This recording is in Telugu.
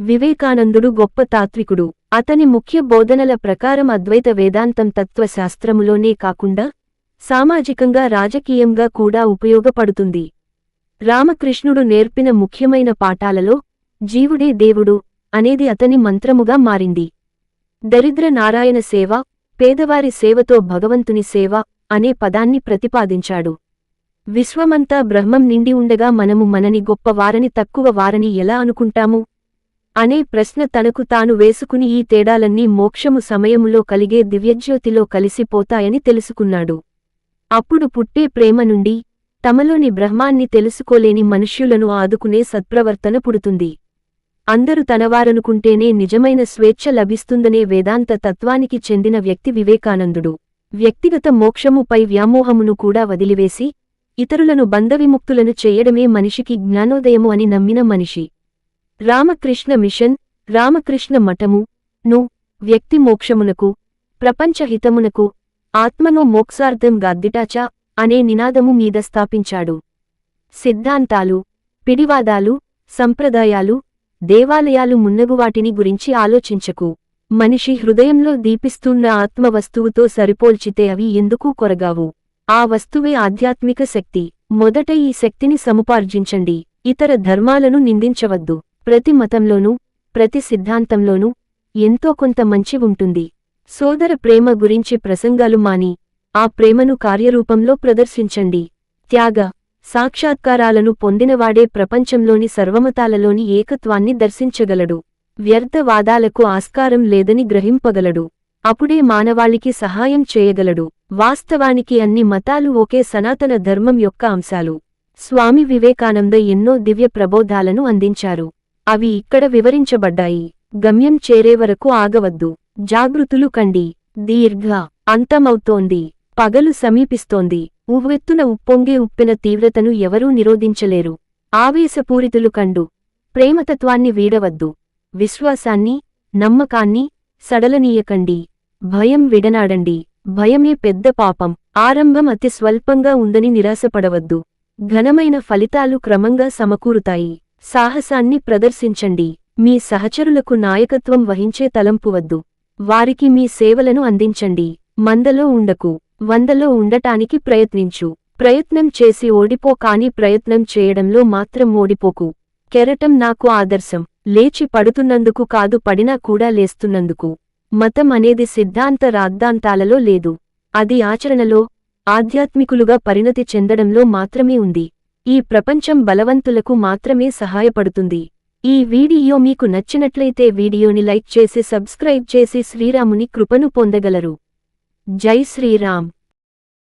వివేకానందుడు గొప్ప తాత్వికుడు. అతని ముఖ్య బోధనల ప్రకారం అద్వైత వేదాంతం తత్వశాస్త్రములోనే కాకుండా సామాజికంగా రాజకీయంగా కూడా ఉపయోగపడుతుంది. రామకృష్ణుడు నేర్పిన ముఖ్యమైన పాఠాలలో జీవుడే దేవుడు అనేది అతని మంత్రముగా మారింది. దరిద్ర నారాయణ సేవ, పేదవారి సేవతో భగవంతుని సేవ అనే పదాన్ని ప్రతిపాదించాడు. విశ్వమంతా బ్రహ్మం నిండి ఉండగా మనము మనని గొప్ప వారని తక్కువ వారని ఎలా అనుకుంటాము అనే ప్రశ్న తనకు తాను వేసుకుని ఈ తేడాలన్నీ మోక్షము సమయములో కలిగే దివ్యజ్యోతిలో కలిసిపోతాయని తెలుసుకున్నాడు. అప్పుడు పుట్టే ప్రేమ నుండి తమలోని బ్రహ్మాన్ని తెలుసుకోలేని మనుష్యులను ఆదుకునే సత్ప్రవర్తన పుడుతుంది. అందరూ తనవారనుకుంటేనే నిజమైన స్వేచ్ఛ లభిస్తుందనే వేదాంత తత్వానికి చెందిన వ్యక్తి వివేకానందుడు. వ్యక్తిగత మోక్షముపై వ్యామోహమును కూడా వదిలివేసి ఇతరులను బంధవిముక్తులను చేయడమే మనిషికి జ్ఞానోదయము అని నమ్మిన మనిషి. రామకృష్ణ మిషన్, రామకృష్ణ మఠము ను వ్యక్తి మోక్షమునకు, ప్రపంచ హితమునకు, ఆత్మనో మోక్షార్థం గాద్దిటాచ అనే నినాదము మీద స్థాపించాడు. సిద్ధాంతాలు, పిడివాదాలు, సంప్రదాయాలు, దేవాలయాలు మున్నగువాటిని గురించి ఆలోచించకు. మనిషి హృదయంలో దీపిస్తున్న ఆత్మవస్తువుతో సరిపోల్చితే అవి ఎందుకూ కొరగావు. ఆ వస్తువే ఆధ్యాత్మిక శక్తి. మొదట ఈ శక్తిని సముపార్జించండి. ఇతర ధర్మాలను నిందించవద్దు. ప్రతి మతంలోనూ, ప్రతి సిద్ధాంతంలోనూ ఎంతో కొంత మంచి ఉంటుంది. సోదర ప్రేమ గురించి ప్రసంగాలు మాని ఆ ప్రేమను కార్యరూపంలో ప్రదర్శించండి. త్యాగ, సాక్షాత్కారాలను పొందినవాడే ప్రపంచంలోని సర్వమతాలలోని ఏకత్వాన్ని దర్శించగలడు. వ్యర్థవాదాలకు ఆస్కారం లేదని గ్రహింపగలడు. అప్పుడే మానవాళికి సహాయం చేయగలడు. వాస్తవానికి అన్ని మతాలు ఒకే సనాతన ధర్మం యొక్క అంశాలు. స్వామి వివేకానంద ఎన్నో దివ్య ప్రబోధాలను అందించారు. అవి ఇక్కడ వివరించబడ్డాయి. గమ్యం చేరేవరకు ఆగవద్దు. జాగృతులు కండి. దీర్ఘ అంతమవుతోంది. పగలు సమీపిస్తోంది. ఉవ్వెత్తున ఉప్పొంగే ఉప్పెన తీవ్రతను ఎవరూ నిరోధించలేరు. ఆవేశపూరితులు కండు. ప్రేమతత్వాన్ని వీడవద్దు. విశ్వాసాన్ని, నమ్మకాన్ని సడలనీయకండి. భయం విడనాడండి. భయమే పెద్ద పాపం. ఆరంభం అతి స్వల్పంగా ఉందని నిరాశపడవద్దు. ఘనమైన ఫలితాలు క్రమంగా సమకూరుతాయి. సాహసాన్ని ప్రదర్శించండి. మీ సహచరులకు నాయకత్వం వహించే తలంపువద్దు. వారికి మీ సేవలను అందించండి. మందలో ఉండకు. వందలో ఉండటానికి ప్రయత్నించు. ప్రయత్నం చేసి ఓడిపో, కానీ ప్రయత్నం చేయడంలో మాత్రం ఓడిపోకు. కెరటం నాకు ఆదర్శం. లేచి పడుతున్నందుకు కాదు, పడినా కూడా లేస్తున్నందుకు. మతం అనేది సిద్ధాంత రాద్ధాంతాలలో లేదు. అది ఆచరణలో, ఆధ్యాత్మికులుగా పరిణతి చెందడంలో మాత్రమే ఉంది. ఈ ప్రపంచం బలవంతులకు మాత్రమే సహాయపడుతుంది. ఈ వీడియో మీకు నచ్చినట్లయితే వీడియోని లైక్ చేసి సబ్స్క్రైబ్ చేసి శ్రీరాముని కృపను పొందగలరు. జై శ్రీరామ్.